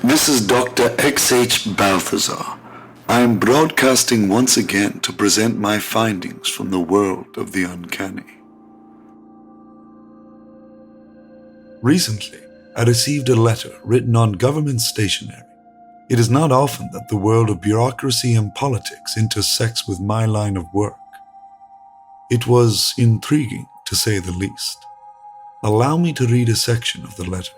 This is Dr. X.H. Balthazar. I am broadcasting once again to present my findings from the world of the uncanny. Recently, I received a letter written on government stationery. It is not often that the world of bureaucracy and politics intersects with my line of work. It was intriguing, to say the least. Allow me to read a section of the letter.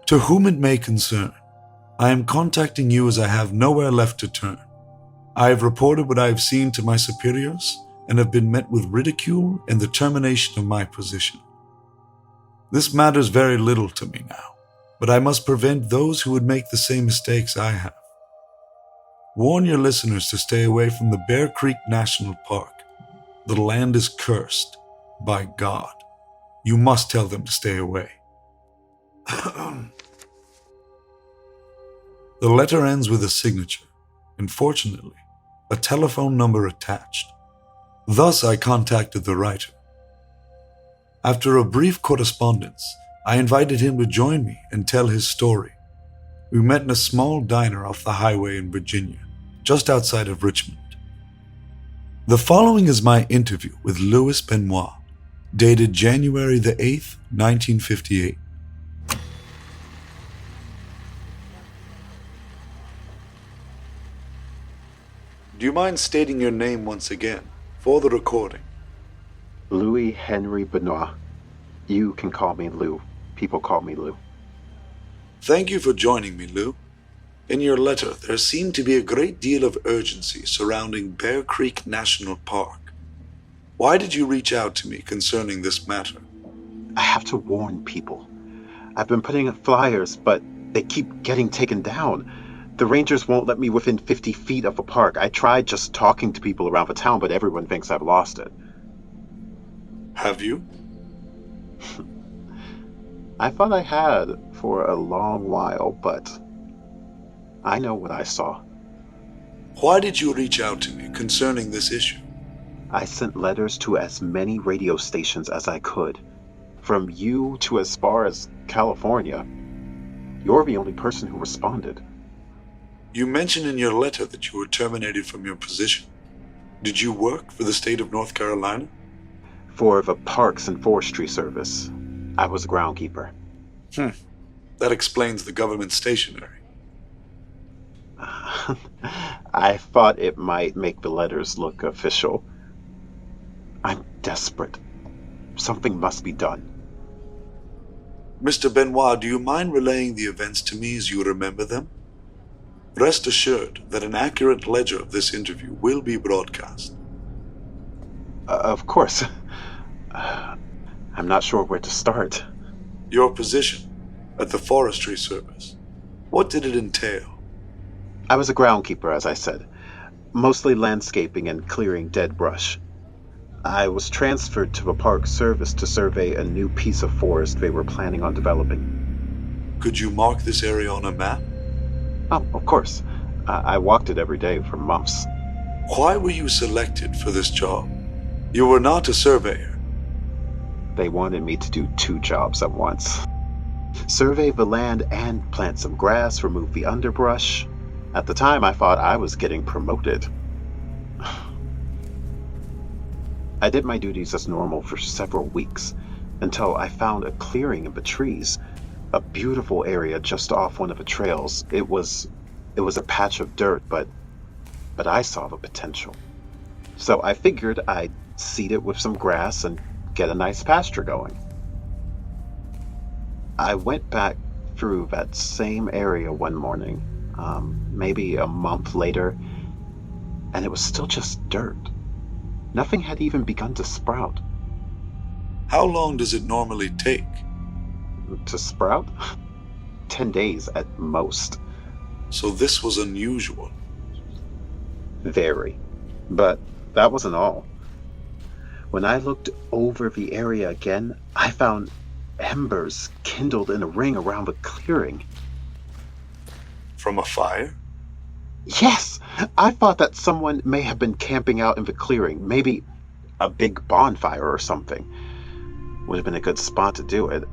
To whom it may concern, I am contacting you as I have nowhere left to turn. I have reported what I have seen to my superiors and have been met with ridicule and the termination of my position. This matters very little to me now, but I must prevent those who would make the same mistakes I have. Warn your listeners to stay away from the Bear Creek National Park. The land is cursed by God. You must tell them to stay away. The letter ends with a signature, and fortunately, a telephone number attached. Thus, I contacted the writer. After a brief correspondence, I invited him to join me and tell his story. We met in a small diner off the highway in Virginia, just outside of Richmond. The following is my interview with Louis Benoit, dated January the 8th, 1958. Do you mind stating your name once again, for the recording? Louis Henry Benoit. You can call me Lou. People call me Lou. Thank you for joining me, Lou. In your letter, there seemed to be a great deal of urgency surrounding Bear Creek National Park. Why did you reach out to me concerning this matter? I have to warn people. I've been putting up flyers, but they keep getting taken down. The rangers won't let me within 50 feet of a park. I tried just talking to people around the town, but everyone thinks I've lost it. Have you? I thought I had for a long while, but I know what I saw. Why did you reach out to me concerning this issue? I sent letters to as many radio stations as I could, from you to as far as California. You're the only person who responded. You mentioned in your letter that you were terminated from your position. Did you work for the state of North Carolina? For the Parks and Forestry Service. I was a groundskeeper. That explains the government stationery. I thought it might make the letters look official. I'm desperate. Something must be done. Mr. Benoit, do you mind relaying the events to me as you remember them? Rest assured that an accurate ledger of this interview will be broadcast. Of course. I'm not sure where to start. Your position at the Forestry Service, what did it entail? I was a groundskeeper, as I said, mostly landscaping and clearing dead brush. I was transferred to the Park Service to survey a new piece of forest they were planning on developing. Could you mark this area on a map? Oh, of course. I walked it every day for months. Why were you selected for this job? You were not a surveyor. They wanted me to do 2 jobs at once. Survey the land and plant some grass, remove the underbrush. At the time, I thought I was getting promoted. I did my duties as normal for several weeks, until I found a clearing in the trees. A beautiful area just off one of the trails. It was a patch of dirt, but I saw the potential. So I figured I'd seed it with some grass and get a nice pasture going. I went back through that same area one morning, maybe a month later, and it was still just dirt. Nothing had even begun to sprout. How long does it normally take? To sprout? 10 days at most. So this was unusual. Very. But that wasn't all. When I looked over the area again, I found embers kindled in a ring around the clearing. From a fire? Yes! I thought that someone may have been camping out in the clearing. Maybe a big bonfire or something. Would have been a good spot to do it.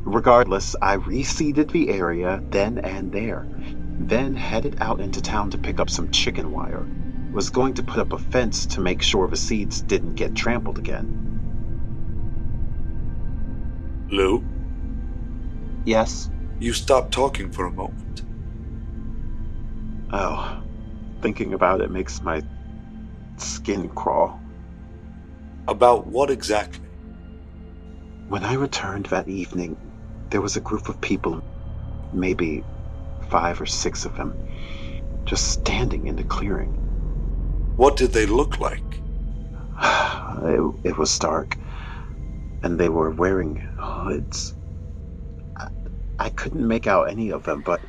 Regardless, I reseeded the area then and there, then headed out into town to pick up some chicken wire. Was going to put up a fence to make sure the seeds didn't get trampled again. Lou, Yes? you stopped talking for a moment. Oh, thinking about it makes my skin crawl. About what exactly? When I returned that evening, there was a group of people, maybe 5 or 6 of them, just standing in the clearing. What did they look like? It was dark, and they were wearing hoods. I couldn't make out any of them, but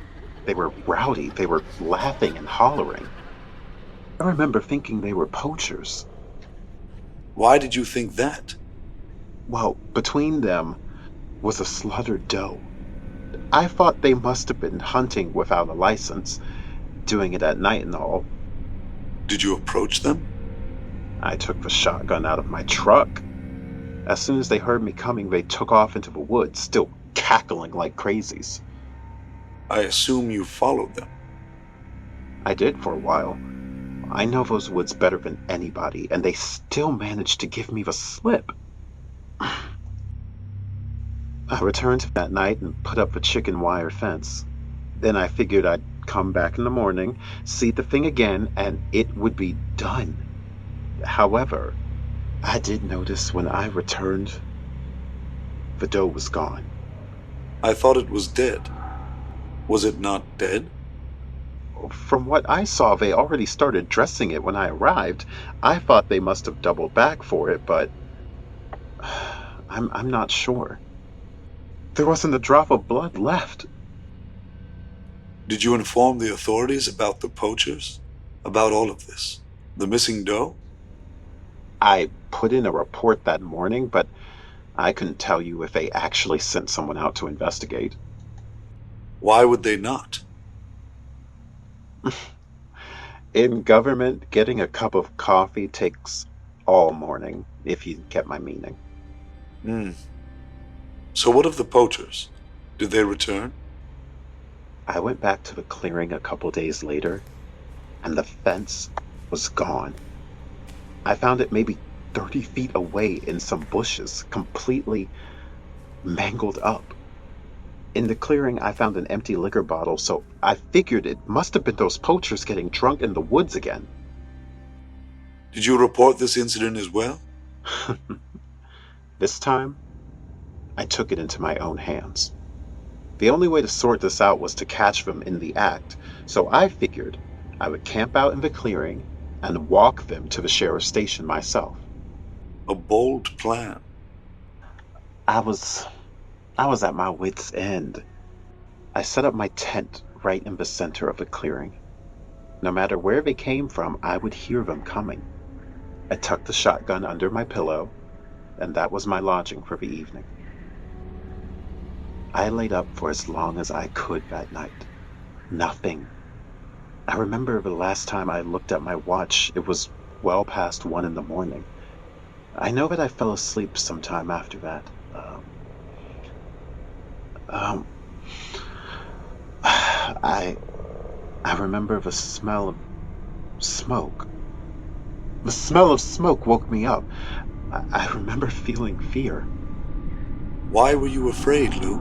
they were rowdy. They were laughing and hollering. I remember thinking they were poachers. Why did you think that? Well, between them was a slaughtered doe. I thought they must have been hunting without a license, doing it at night and all. Did you approach them? I took the shotgun out of my truck. As soon as they heard me coming, they took off into the woods, still cackling like crazies. I assume you followed them. I did for a while. I know those woods better than anybody, and they still managed to give me the slip. I returned that night and put up the chicken wire fence. Then I figured I'd come back in the morning, see the thing again, and it would be done. However, I did notice when I returned, the doe was gone. I thought it was dead. Was it not dead? From what I saw, they already started dressing it when I arrived. I thought they must have doubled back for it, but I'm not sure. There wasn't a drop of blood left. Did you inform the authorities about the poachers? About all of this? The missing doe? I put in a report that morning, but I couldn't tell you if they actually sent someone out to investigate. Why would they not? In government, getting a cup of coffee takes all morning, if you get my meaning. So what of the poachers? Did they return? I went back to the clearing a couple days later, and the fence was gone. I found it maybe 30 feet away in some bushes, completely mangled up. In the clearing, I found an empty liquor bottle, so I figured it must have been those poachers getting drunk in the woods again. Did you report this incident as well? This time, I took it into my own hands. The only way to sort this out was to catch them in the act, so I figured I would camp out in the clearing and walk them to the sheriff's station myself. A bold plan. I was at my wit's end. I set up my tent right in the center of the clearing. No matter where they came from, I would hear them coming. I tucked the shotgun under my pillow, and that was my lodging for the evening. I laid up for as long as I could that night. Nothing. I remember the last time I looked at my watch, it was well past 1 in the morning. I know that I fell asleep sometime after that. I remember the smell of smoke. The smell of smoke woke me up. I remember feeling fear. Why were you afraid, Lou?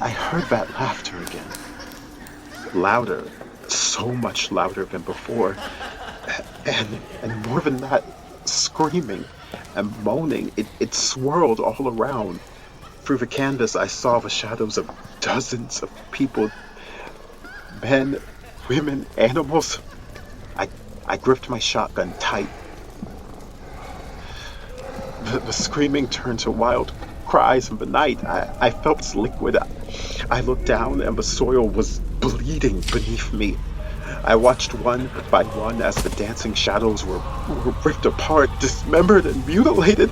I heard that laughter again. Louder, so much louder than before. And more than that, screaming and moaning. It swirled all around. Through the canvas, I saw the shadows of dozens of people. Men, women, animals. I gripped my shotgun tight. The screaming turned to wild cries in the night. I felt liquid. I looked down and the soil was bleeding beneath me. I watched one by one as the dancing shadows were ripped apart, dismembered and mutilated.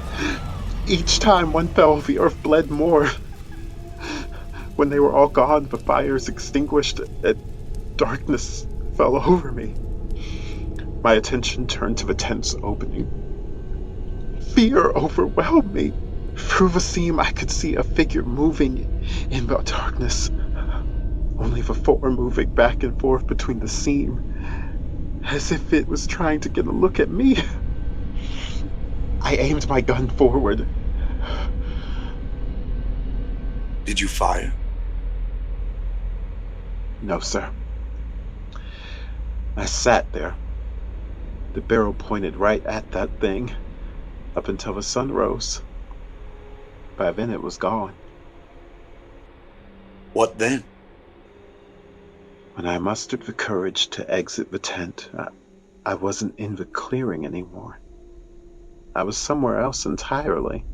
Each time one fell, the earth bled more. When they were all gone, the fires extinguished and darkness fell over me. My attention turned to the tent's opening. Fear overwhelmed me. Through the seam, I could see a figure moving in the darkness. Only the form moving back and forth between the seam, as if it was trying to get a look at me. I aimed my gun forward. Did you fire? No, sir. I sat there, the barrel pointed right at that thing, up until the sun rose. By then it was gone. What then? When I mustered the courage to exit the tent, I wasn't in the clearing anymore. I was somewhere else entirely,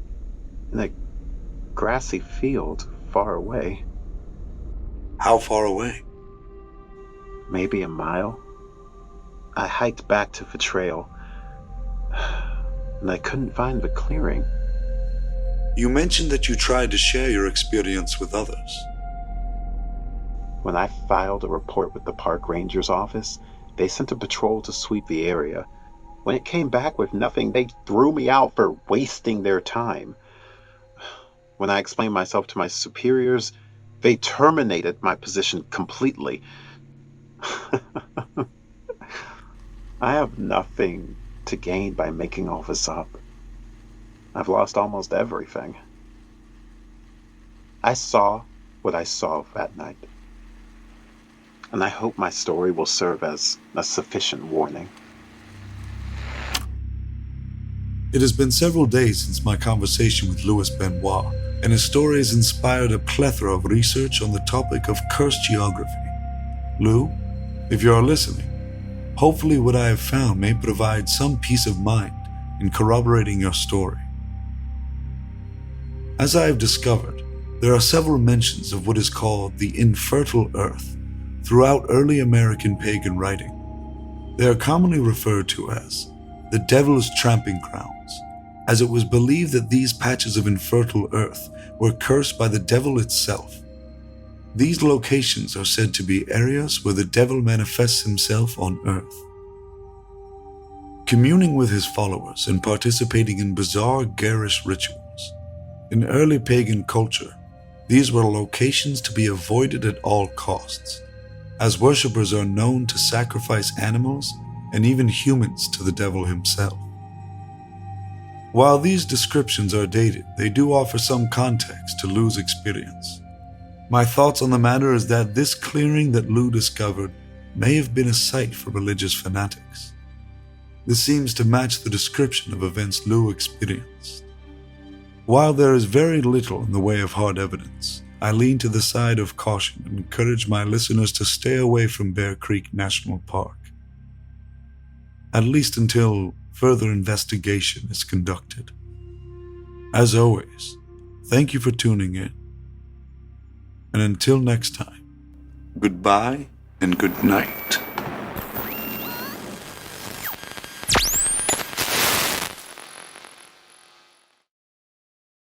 in a grassy field far away. How far away? Maybe a mile. I hiked back to the trail, and I couldn't find the clearing. You mentioned that you tried to share your experience with others. When I filed a report with the park ranger's office, they sent a patrol to sweep the area. When it came back with nothing, they threw me out for wasting their time. When I explained myself to my superiors, they terminated my position completely. I have nothing to gain by making all this up. I've lost almost everything. I saw what I saw that night, and I hope my story will serve as a sufficient warning. It has been several days since my conversation with Louis Benoit, and his story has inspired a plethora of research on the topic of cursed geography. Lou, if you are listening, hopefully what I have found may provide some peace of mind in corroborating your story. As I have discovered, there are several mentions of what is called the infertile earth throughout early American pagan writing. They are commonly referred to as the devil's tramping grounds, as it was believed that these patches of infertile earth were cursed by the devil itself. These locations are said to be areas where the devil manifests himself on earth. Communing with his followers and participating in bizarre, garish rituals. In early pagan culture, these were locations to be avoided at all costs, as worshippers are known to sacrifice animals and even humans to the devil himself. While these descriptions are dated, they do offer some context to Lou's experience. My thoughts on the matter is that this clearing that Lou discovered may have been a site for religious fanatics. This seems to match the description of events Lou experienced. While there is very little in the way of hard evidence, I lean to the side of caution and encourage my listeners to stay away from Bear Creek National Park, at least until further investigation is conducted. As always, thank you for tuning in. And until next time, goodbye and good night.